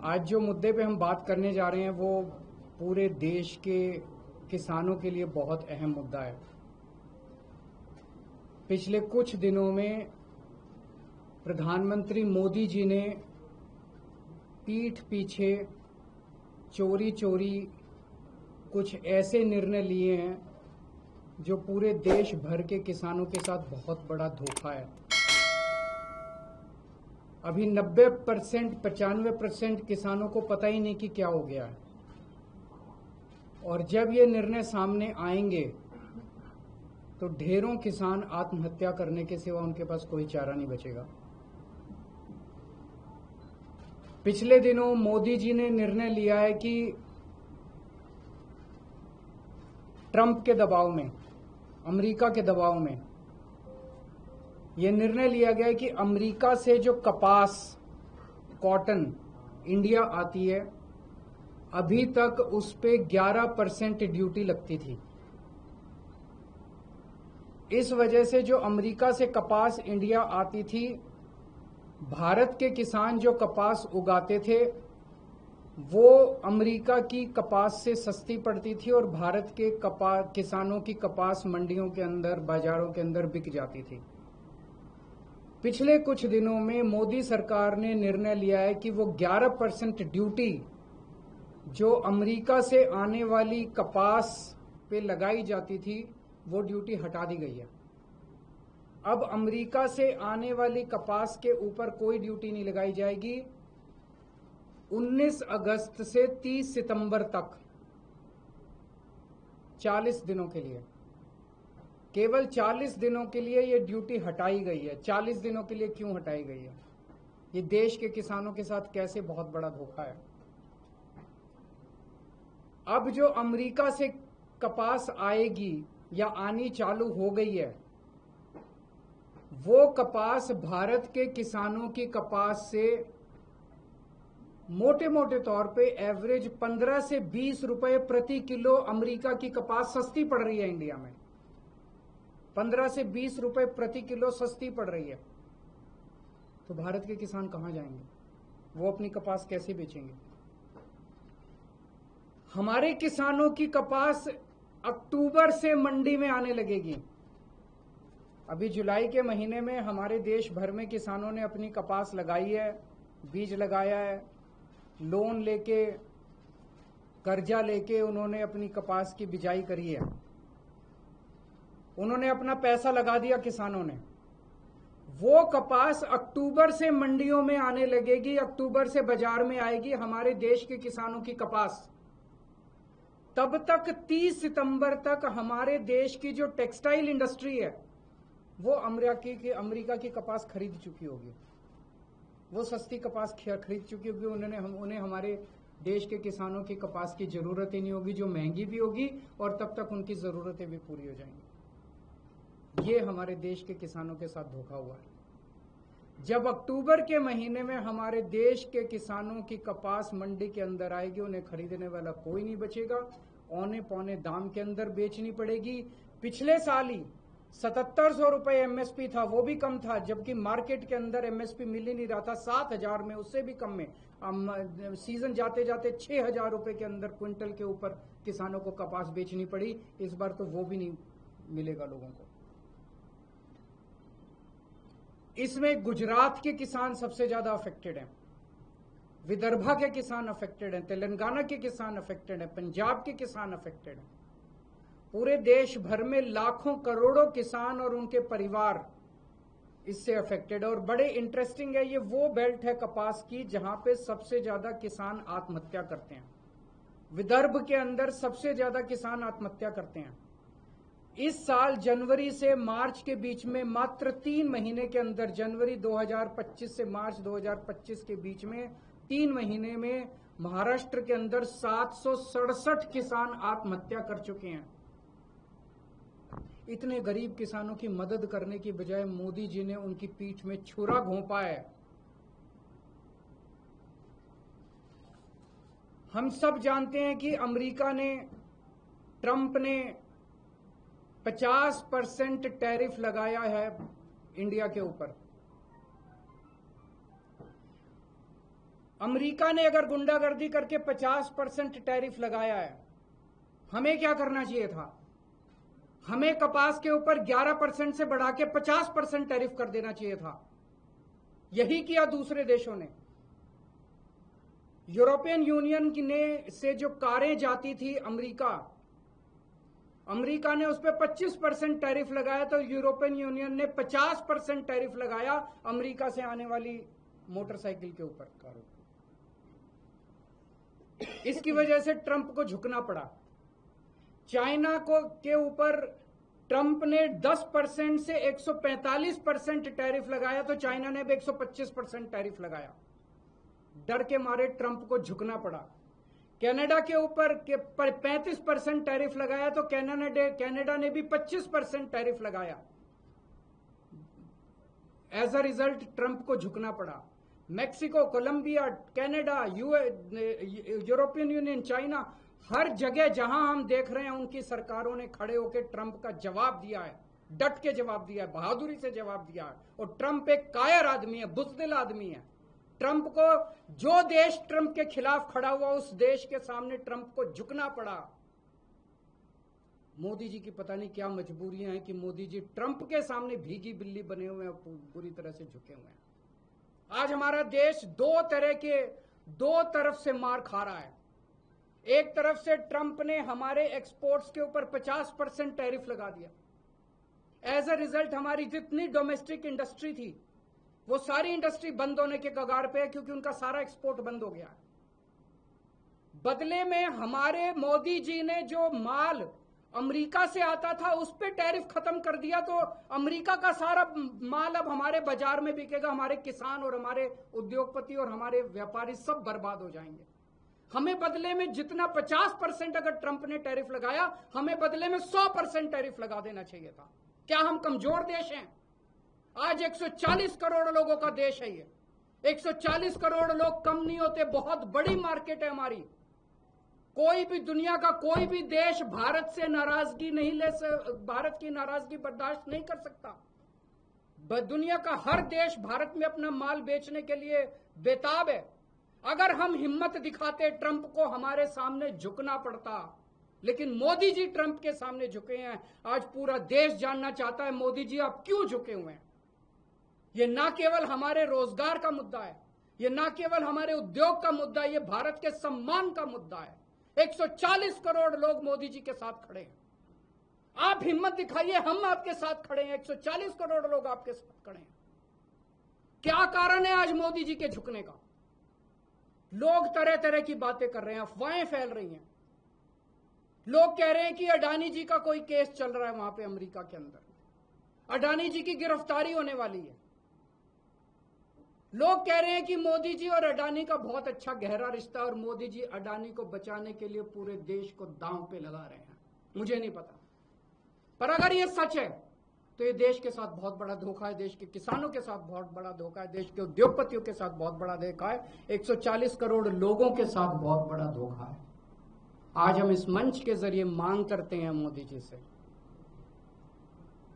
आज जो मुद्दे पे हम बात करने जा रहे हैं वो पूरे देश के किसानों के लिए बहुत अहम मुद्दा है। पिछले कुछ दिनों में प्रधानमंत्री मोदी जी ने पीठ पीछे चोरी चोरी कुछ ऐसे निर्णय लिए हैं जो पूरे देश भर के किसानों के साथ बहुत बड़ा धोखा है। अभी 90% 95% किसानों को पता ही नहीं कि क्या हो गया है, और जब ये निर्णय सामने आएंगे तो ढेरों किसान आत्महत्या करने के सिवा उनके पास कोई चारा नहीं बचेगा। पिछले दिनों मोदी जी ने निर्णय लिया है कि ट्रंप के दबाव में, अमेरिका के दबाव में यह निर्णय लिया गया है कि अमेरिका से जो कपास, कॉटन इंडिया आती है, अभी तक उस पे 11% ड्यूटी लगती थी। इस वजह से जो अमेरिका से कपास इंडिया आती थी, भारत के किसान जो कपास उगाते थे वो अमेरिका की कपास से सस्ती पड़ती थी और भारत के किसानों की कपास मंडियों के अंदर, बाजारों के अंदर बिक जाती थी। पिछले कुछ दिनों में मोदी सरकार ने निर्णय लिया है कि वो 11% ड्यूटी जो अमेरिका से आने वाली कपास पे लगाई जाती थी वो ड्यूटी हटा दी गई है। अब अमेरिका से आने वाली कपास के ऊपर कोई ड्यूटी नहीं लगाई जाएगी। 19 अगस्त से 30 सितंबर तक 40 दिनों के लिए, केवल 40 दिनों के लिए ये ड्यूटी हटाई गई है। 40 दिनों के लिए क्यों हटाई गई है? ये देश के किसानों के साथ कैसे बहुत बड़ा धोखा है। अब जो अमेरिका से कपास आएगी या आनी चालू हो गई है, वो कपास भारत के किसानों की कपास से मोटे मोटे तौर पे एवरेज 15 से 20 रुपए प्रति किलो अमेरिका की कपास सस्ती पड़ रही है। इंडिया में 15 से 20 रुपए प्रति किलो सस्ती पड़ रही है। तो भारत के किसान कहां जाएंगे? वो अपनी कपास कैसे बेचेंगे? हमारे किसानों की कपास अक्टूबर से मंडी में आने लगेगी। अभी जुलाई के महीने में हमारे देश भर में किसानों ने अपनी कपास लगाई है, बीज लगाया है, लोन लेके, कर्जा लेके उन्होंने अपनी कपास की बिजाई करी है। उन्होंने अपना पैसा लगा दिया किसानों ने। वो कपास अक्टूबर से मंडियों में आने लगेगी, अक्टूबर से बाजार में आएगी हमारे देश के किसानों की कपास। तब तक 30 सितंबर तक हमारे देश की जो टेक्सटाइल इंडस्ट्री है वो अमेरिका की कपास खरीद चुकी होगी। वो सस्ती कपास खरीद चुकी होगी। उन्हें हमारे देश के किसानों की कपास की जरूरत ही नहीं होगी, जो महंगी भी होगी, और तब तक उनकी जरूरतें भी पूरी हो जाएंगी। ये हमारे देश के किसानों के साथ धोखा हुआ है। जब अक्टूबर के महीने में हमारे देश के किसानों की कपास मंडी के अंदर आएगी, उन्हें खरीदने वाला कोई नहीं बचेगा, औने पौने दाम के अंदर बेचनी पड़ेगी। पिछले साल ही 7700 रुपए एमएसपी था, वो भी कम था, जबकि मार्केट के अंदर एमएसपी मिल ही नहीं रहा था। 7000 में, उससे भी कम में सीजन जाते जाते 6000 रुपए के अंदर क्विंटल के ऊपर किसानों को कपास बेचनी पड़ी। इस बार तो वो भी नहीं मिलेगा लोगों को। इसमें गुजरात के किसान सबसे ज्यादा अफेक्टेड हैं, विदर्भा के किसान अफेक्टेड हैं, तेलंगाना के किसान अफेक्टेड हैं, पंजाब के किसान अफेक्टेड हैं। पूरे देश भर में लाखों करोड़ों किसान और उनके परिवार इससे अफेक्टेड है। और बड़े इंटरेस्टिंग है, ये वो बेल्ट है कपास की जहां पे सबसे ज्यादा किसान आत्महत्या करते हैं। विदर्भ के अंदर सबसे ज्यादा किसान आत्महत्या करते हैं। इस साल जनवरी से मार्च के बीच में, मात्र 3 महीने के अंदर, जनवरी 2025 से मार्च 2025 के बीच में 3 महीने में महाराष्ट्र के अंदर 767 किसान आत्महत्या कर चुके हैं। इतने गरीब किसानों की मदद करने की बजाय मोदी जी ने उनकी पीठ में छुरा घोंपा है। हम सब जानते हैं कि अमेरिका ने, ट्रंप ने 50% टैरिफ लगाया है इंडिया के ऊपर। अमेरिका ने अगर गुंडागर्दी करके 50% टैरिफ लगाया है, हमें क्या करना चाहिए था? हमें कपास के ऊपर 11% से बढ़ा के 50% टैरिफ कर देना चाहिए था। यही किया दूसरे देशों ने। यूरोपियन यूनियन ने से जो कारें जाती थी अमेरिका ने उस पर 25% टैरिफ लगाया, तो यूरोपियन यूनियन ने 50% टैरिफ लगाया अमेरिका से आने वाली मोटरसाइकिल के ऊपर, कारों। इसकी वजह से ट्रंप को झुकना पड़ा। चाइना के ऊपर ट्रंप ने 10% से 145% टैरिफ लगाया, तो चाइना ने भी 125% टैरिफ लगाया। डर के मारे ट्रंप को झुकना पड़ा। कनाडा के ऊपर 35% टैरिफ लगाया, तो कनाडा ने भी 25% टैरिफ लगाया। एज अ रिजल्ट ट्रंप को झुकना पड़ा। Mexico, Colombia, Canada, European Union, China, हर जगह जहां हम देख रहे हैं उनकी सरकारों ने खड़े होकर ट्रंप का जवाब दिया है, डट के जवाब दिया है, बहादुरी से जवाब दिया है। और ट्रंप एक कायर आदमी है, बुज़दिल आदमी है। ट्रंप को, जो देश ट्रंप के खिलाफ खड़ा हुआ, उस देश के सामने ट्रंप को झुकना पड़ा। मोदी जी की पता नहीं क्या मजबूरियां हैं कि मोदी जी ट्रंप के सामने भीगी बिल्ली बने हुए हैं, पूरी तरह से झुके हुए हैं। आज हमारा देश दो तरफ से मार खा रहा है। एक तरफ से ट्रंप ने हमारे एक्सपोर्ट्स के ऊपर 50% टैरिफ लगा दिया। एज अ रिजल्ट हमारी जितनी डोमेस्टिक इंडस्ट्री थी, वो सारी इंडस्ट्री बंद होने के कगार पे है, क्योंकि उनका सारा एक्सपोर्ट बंद हो गया। बदले में हमारे मोदी जी ने जो माल अमेरिका से आता था उस पे टैरिफ खत्म कर दिया, तो अमेरिका का सारा माल अब हमारे बाजार में बिकेगा। हमारे किसान और हमारे उद्योगपति और हमारे व्यापारी सब बर्बाद हो जाएंगे। हमें बदले में जितना 50% अगर ट्रंप ने टैरिफ लगाया, हमें बदले में 100% टैरिफ लगा देना चाहिए था। क्या हम कमजोर देश हैं? आज 140 करोड़ लोगों का देश है ये। 140 करोड़ लोग कम नहीं होते, बहुत बड़ी मार्केट है हमारी। कोई भी, दुनिया का कोई भी देश भारत से नाराजगी नहीं भारत की नाराजगी बर्दाश्त नहीं कर सकता। दुनिया का हर देश भारत में अपना माल बेचने के लिए बेताब है। अगर हम हिम्मत दिखाते, ट्रंप को हमारे सामने झुकना पड़ता, लेकिन मोदी जी ट्रंप के सामने झुके हैं। आज पूरा देश जानना चाहता है मोदी जी आप क्यों झुके हुए हैं। ये ना केवल हमारे रोजगार का मुद्दा है, ये ना केवल हमारे उद्योग का मुद्दा है, ये भारत के सम्मान का मुद्दा है। 140 करोड़ लोग मोदी जी के साथ खड़े हैं। आप हिम्मत दिखाइए, हम आपके साथ खड़े हैं। 140 करोड़ लोग आपके साथ खड़े हैं। क्या कारण है आज मोदी जी के झुकने का? लोग तरह तरह की बातें कर रहे हैं, अफवाहें फैल रही हैं। लोग कह रहे हैं कि अडानी जी का कोई केस चल रहा है वहां पे अमेरिका के अंदर, अडानी जी की गिरफ्तारी होने वाली है। लोग कह रहे हैं कि मोदी जी और अडानी का बहुत अच्छा गहरा रिश्ता, और मोदी जी अडानी को बचाने के लिए पूरे देश को दांव पे लगा रहे हैं। मुझे नहीं पता, पर अगर ये सच है तो ये देश के साथ बहुत बड़ा धोखा है, देश के किसानों के साथ बहुत बड़ा धोखा है, देश के उद्योगपतियों के साथ बहुत बड़ा धोखा है, 140 करोड़ लोगों के साथ बहुत बड़ा धोखा है। आज हम इस मंच के जरिए मांग करते हैं मोदी जी से,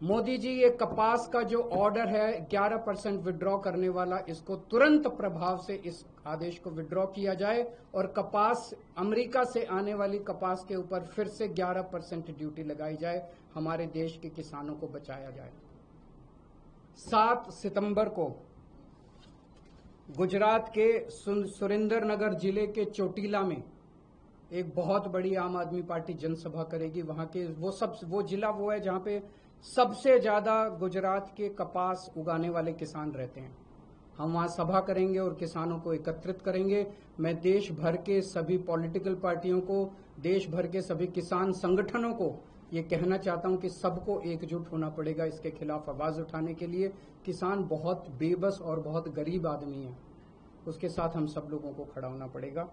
मोदी जी ये कपास का जो ऑर्डर है 11% विड्रॉ करने वाला, इसको तुरंत प्रभाव से इस आदेश को विड्रॉ किया जाए और कपास, अमेरिका से आने वाली कपास के ऊपर फिर से 11% ड्यूटी लगाई जाए, हमारे देश के किसानों को बचाया जाए। 7 सितंबर को गुजरात के सुरेंद्रनगर जिले के चोटीला में एक बहुत बड़ी आम आदमी पार्टी जनसभा करेगी। वहां के वो जिला वो है जहां पे सबसे ज्यादा गुजरात के कपास उगाने वाले किसान रहते हैं। हम वहां सभा करेंगे और किसानों को एकत्रित करेंगे। मैं देश भर के सभी पॉलिटिकल पार्टियों को, देश भर के सभी किसान संगठनों को ये कहना चाहता हूं कि सबको एकजुट होना पड़ेगा इसके खिलाफ आवाज उठाने के लिए। किसान बहुत बेबस और बहुत गरीब आदमी है, उसके साथ हम सब लोगों को खड़ा होना पड़ेगा।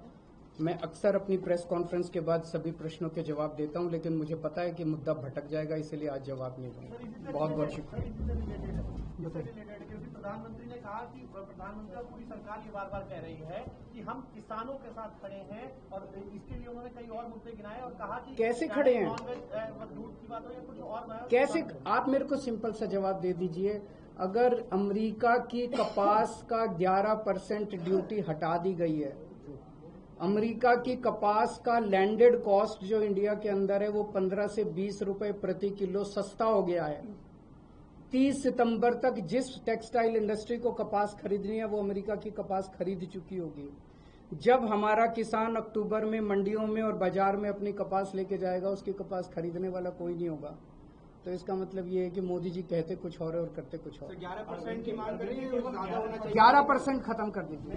मैं अक्सर अपनी प्रेस कॉन्फ्रेंस के बाद सभी प्रश्नों के जवाब देता हूं, लेकिन मुझे पता है कि मुद्दा भटक जाएगा, इसलिए आज जवाब नहीं दूंगा। बहुत बहुत शुक्रिया। प्रधानमंत्री ने कहा कि प्रधानमंत्री और पूरी सरकार ये बार बार कह रही है कि हम किसानों के साथ खड़े हैं, और इसके लिए उन्होंने कई और मुद्दे गिनाए और कहा कि कैसे खड़े हैं, दूध की बात हो या कुछ और, कैसे? आप मेरे को सिंपल सा जवाब दे दीजिए। अगर अमेरिका की कपास का 11% ड्यूटी हटा दी गई है, अमेरिका की कपास का लैंडेड कॉस्ट जो इंडिया के अंदर है वो 15 से 20 रुपए प्रति किलो सस्ता हो गया है। 30 सितंबर तक जिस टेक्सटाइल इंडस्ट्री को कपास खरीदनी है वो अमेरिका की कपास खरीद चुकी होगी। जब हमारा किसान अक्टूबर में मंडियों में और बाजार में अपनी कपास लेके जाएगा, उसकी कपास खरीदने वाला कोई नहीं होगा। तो इसका मतलब ये है कि मोदी जी कहते कुछ और है और करते कुछ और। 11% की मांग करें, 11% 11% खत्म कर दीजिए।